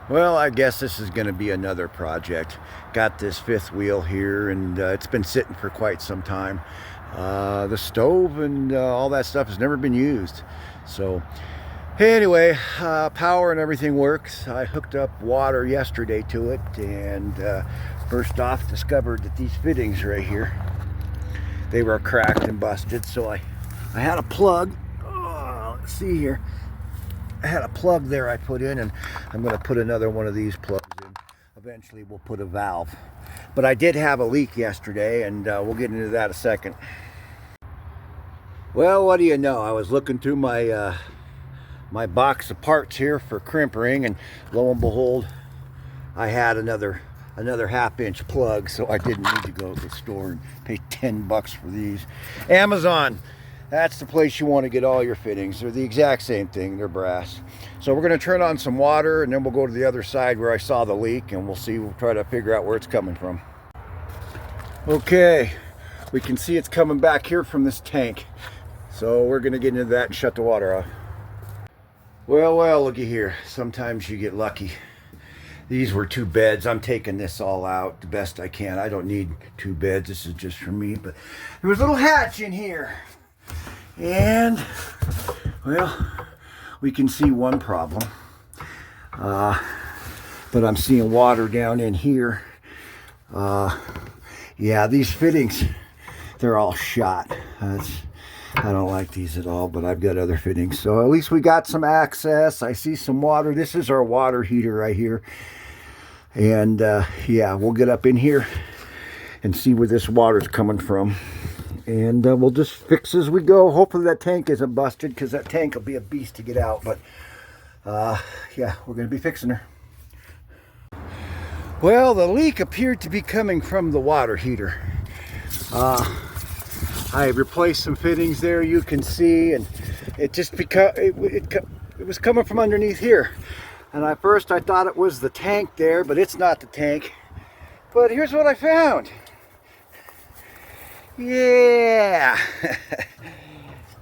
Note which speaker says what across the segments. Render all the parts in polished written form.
Speaker 1: Well, I guess this is going to be another project. Got this fifth wheel here, and it's been sitting for quite some time. The stove and all that stuff has never been used. So, hey, anyway, power and everything works. I hooked up water yesterday to it, and first off discovered that these fittings right here, they were cracked and busted. So I had a plug. Oh, let's see here. I had a plug there I put in, and I'm going to put another one of these plugs in. Eventually we'll put a valve. But I did have a leak yesterday, and we'll get into that in a second. Well, what do you know? I was looking through my my box of parts here for crimp ring, and lo and behold, I had another half-inch plug, so I didn't need to go to the store and pay 10 bucks for these. Amazon. That's the place you want to get all your fittings. They're the exact same thing. They're brass. So we're going to turn on some water, and then we'll go to the other side where I saw the leak, and we'll see. We'll try to figure out where it's coming from. Okay, we can see it's coming back here from this tank. So we're going to get into that and shut the water off. Well, looky here. Sometimes you get lucky. These were two beds. I'm taking this all out the best I can. I don't need two beds. This is just for me. But there was a little hatch in here. And, well, we can see one problem. But I'm seeing water down in here. Yeah, these fittings, they're all shot. I don't like these at all, but I've got other fittings. So at least we got some access. I see some water. This is our water heater right here. And, yeah, we'll get up in here and see where this water's coming from. And we'll just fix as we go. Hopefully that tank isn't busted, because that tank will be a beast to get out. But yeah, we're going to be fixing her. Well, the leak appeared to be coming from the water heater. I replaced some fittings there, you can see, and it just it was coming from underneath here. And at first I thought it was the tank there, but it's not the tank. But here's what I found. Yeah.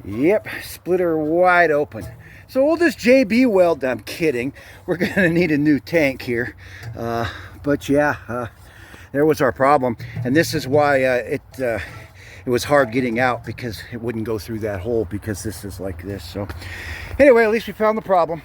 Speaker 1: Yep, splitter wide open. So we'll just JB weld. I'm kidding. We're gonna need a new tank here. But yeah, there was our problem, and this is why it was hard getting out, because it wouldn't go through that hole, because this is like this. So anyway, at least we found the problem.